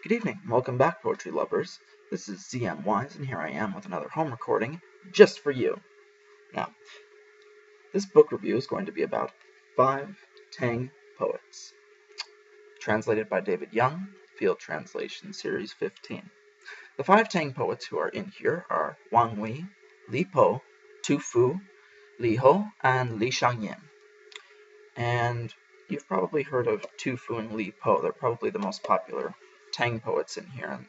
Good evening, and welcome back, poetry lovers. This is ZM Wise, and here I am with another home recording just for you. Now, this book review is going to be about 5 Tang poets, translated by David Young, Field Translation Series 15. The 5 Tang poets who are in here are Wang Wei, Li Po, Tu Fu, Li Ho, and Li Shangyan. And you've probably heard of Tu Fu and Li Po. They're probably the most popular Tang poets in here. And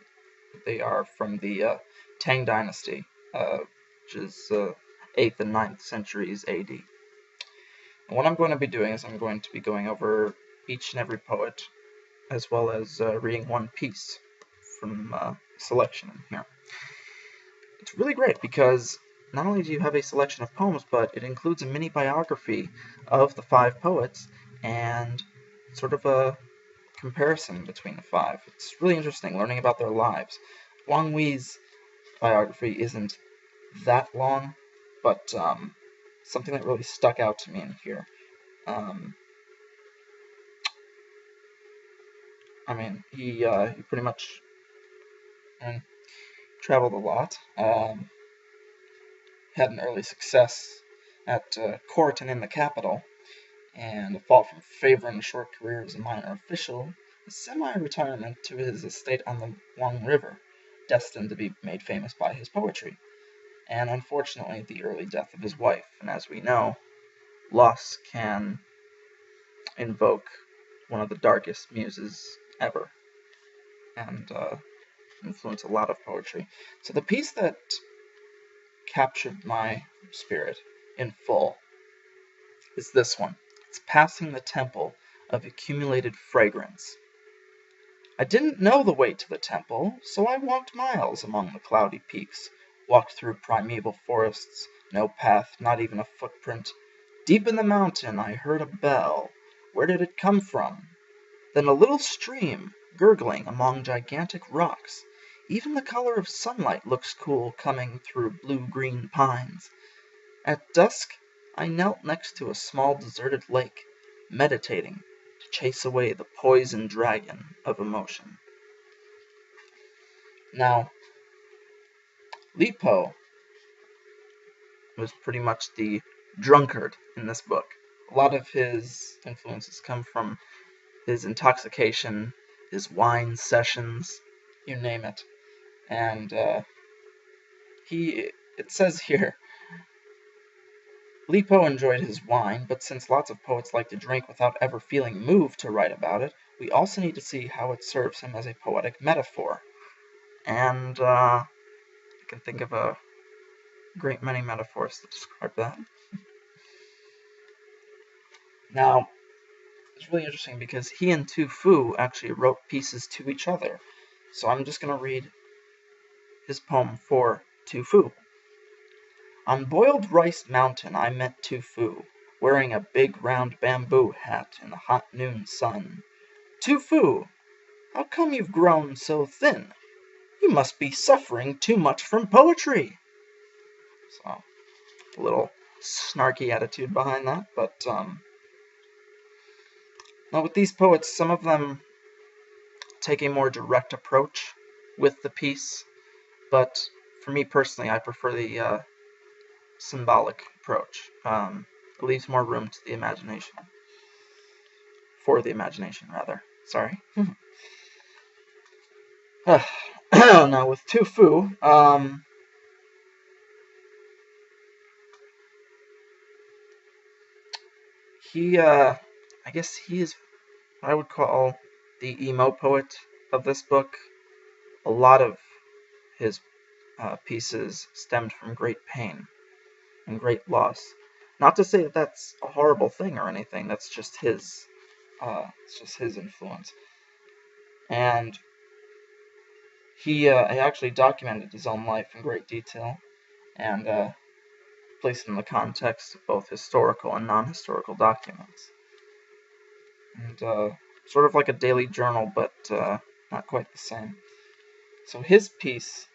they are from the Tang Dynasty, which is 8th and 9th centuries AD. And what I'm going to be doing is I'm going to be going over each and every poet, as well as reading one piece from selection in here. It's really great because not only do you have a selection of poems, but it includes a mini biography of the 5 poets and sort of a comparison between the 5. It's really interesting learning about their lives. Wang Wei's biography isn't that long, but something that really stuck out to me in here. He pretty much traveled a lot, had an early success at court and in the capital, and a fall from favor and a short career as a minor official, a semi-retirement to his estate on the Long River, destined to be made famous by his poetry, and unfortunately the early death of his wife. And as we know, loss can invoke one of the darkest muses ever, and influence a lot of poetry. So the piece that captured my spirit in full is this one. It's Passing the Temple of Accumulated Fragrance. I didn't know the way to the temple, so I walked miles among the cloudy peaks, walked through primeval forests, no path, not even a footprint. Deep in the mountain I heard a bell. Where did it come from? Then a little stream, gurgling among gigantic rocks. Even the color of sunlight looks cool coming through blue-green pines. At dusk, I knelt next to a small deserted lake, meditating to chase away the poison dragon of emotion. Now, Li Po was pretty much the drunkard in this book. A lot of his influences come from his intoxication, his wine sessions, you name it. And it says here, Li Po enjoyed his wine, but since lots of poets like to drink without ever feeling moved to write about it, we also need to see how it serves him as a poetic metaphor. And I can think of a great many metaphors to describe that. Now, it's really interesting because he and Tu Fu actually wrote pieces to each other. So I'm just going to read his poem for Tu Fu. On Boiled Rice Mountain I met Tu Fu, wearing a big round bamboo hat in the hot noon sun. Tu Fu, how come you've grown so thin? You must be suffering too much from poetry. So, a little snarky attitude behind that, but now with these poets, some of them take a more direct approach with the piece, but for me personally, I prefer the symbolic approach. It leaves more room to the imagination. For the imagination, rather. Sorry. Now, with Tu Fu, I guess he is what I would call the emo poet of this book. A lot of his pieces stemmed from great pain and great loss. Not to say that that's a horrible thing or anything. That's just his. It's just his influence. And he actually documented his own life in great detail and placed it in the context of both historical and non-historical documents. And sort of like a daily journal, but not quite the same. So his piece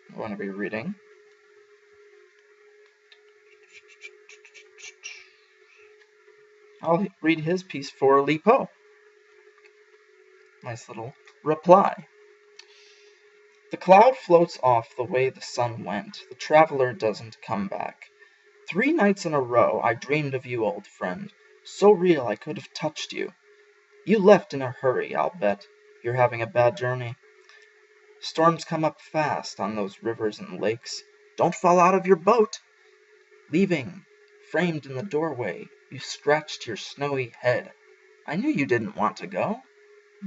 I'm going to be reading. I'll read his piece for Li Po. Nice little reply. The cloud floats off the way the sun went. The traveler doesn't come back. 3 nights in a row I dreamed of you, old friend. So real I could have touched you. You left in a hurry, I'll bet. You're having a bad journey. Storms come up fast on those rivers and lakes. Don't fall out of your boat. Leaving, framed in the doorway, you scratched your snowy head. I knew you didn't want to go.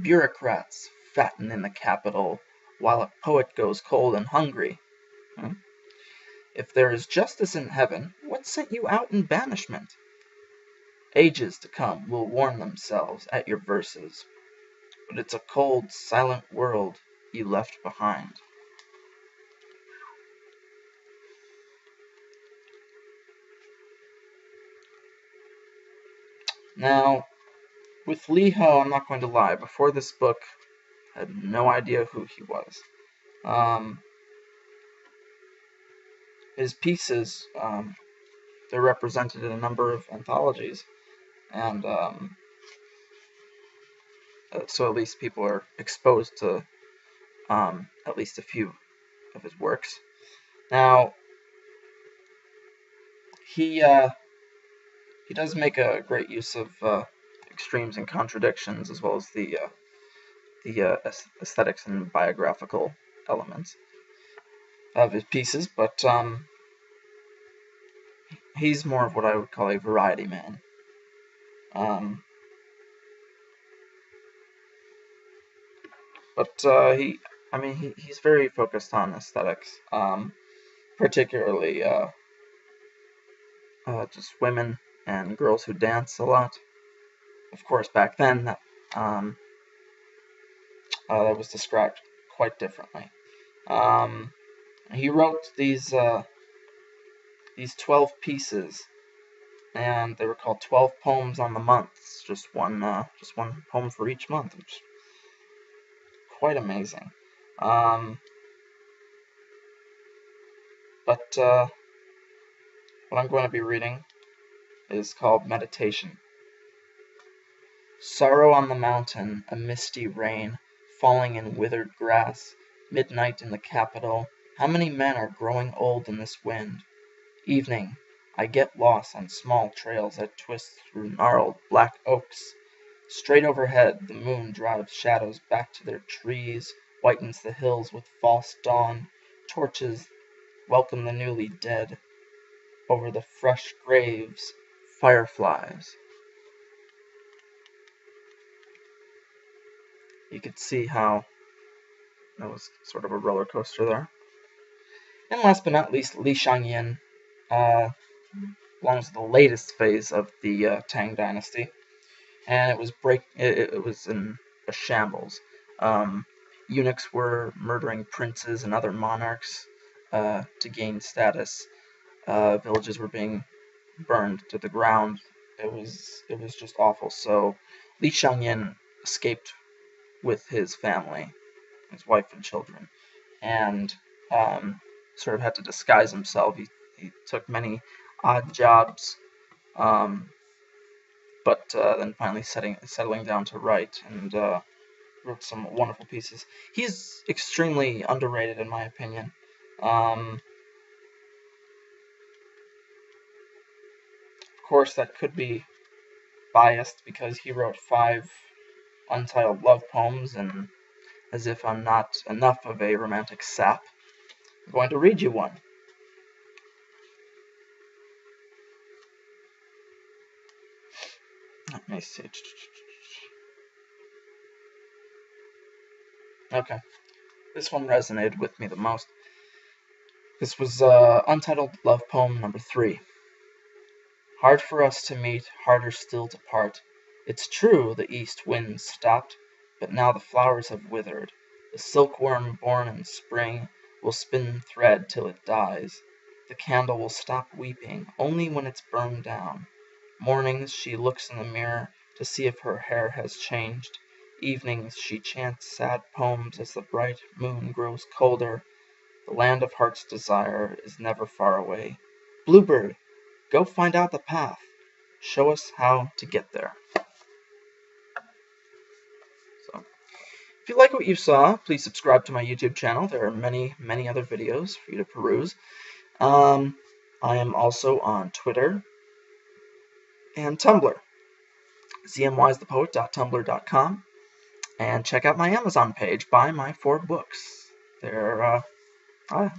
Bureaucrats fatten in the capital, while a poet goes cold and hungry. Hmm? If there is justice in heaven, what sent you out in banishment? Ages to come will warm themselves at your verses, but it's a cold, silent world you left behind. Now, with Lee Ho, I'm not going to lie, before this book, I had no idea who he was. His pieces, they're represented in a number of anthologies, and so at least people are exposed to at least a few of his works. Now, he does make a great use of extremes and contradictions, as well as the aesthetics and biographical elements of his pieces, but he's more of what I would call a variety man. But he's very focused on aesthetics, particularly just women and girls who dance a lot. Of course, back then that was described quite differently. He wrote these 12 pieces, and they were called 12 poems on the months. Just one poem for each month, which is quite amazing. But what I'm going to be reading is called Meditation. Sorrow on the mountain, a misty rain, falling in withered grass, midnight in the capital. How many men are growing old in this wind? Evening, I get lost on small trails that twist through gnarled black oaks. Straight overhead, the moon drives shadows back to their trees, whitens the hills with false dawn. Torches welcome the newly dead. Over the fresh graves, fireflies. You could see how that was sort of a roller coaster there. And last but not least, Li Shangyin belongs to the latest phase of the Tang Dynasty, and it was in a shambles. Eunuchs were murdering princes and other monarchs to gain status. Villages were being burned to the ground. It was just awful. So Li Shangyin escaped with his family, his wife and children, and sort of had to disguise himself. He took many odd jobs, but then finally settling down to write, and wrote some wonderful pieces. He's extremely underrated, in my opinion. Of course, that could be biased because he wrote 5 untitled love poems, and as if I'm not enough of a romantic sap, I'm going to read you one. Let me see. Okay. This one resonated with me the most. This was Untitled Love Poem number 3. Hard for us to meet, harder still to part. It's true the east wind stopped, but now the flowers have withered. The silkworm born in spring will spin thread till it dies. The candle will stop weeping only when it's burned down. Mornings she looks in the mirror to see if her hair has changed. Evenings she chants sad poems as the bright moon grows colder. The land of heart's desire is never far away. Bluebird, go find out the path. Show us how to get there. So, If you like what you saw, please subscribe to my YouTube channel. There are many, many other videos for you to peruse. I am also on Twitter and Tumblr, zmysthepoet.tumblr.com, and check out my Amazon page. Buy my 4 books. They're,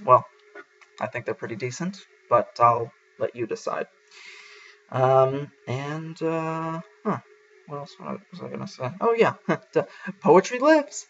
well, I think they're pretty decent, but I'll let you decide. What else was I going to say? Oh, yeah, poetry lives!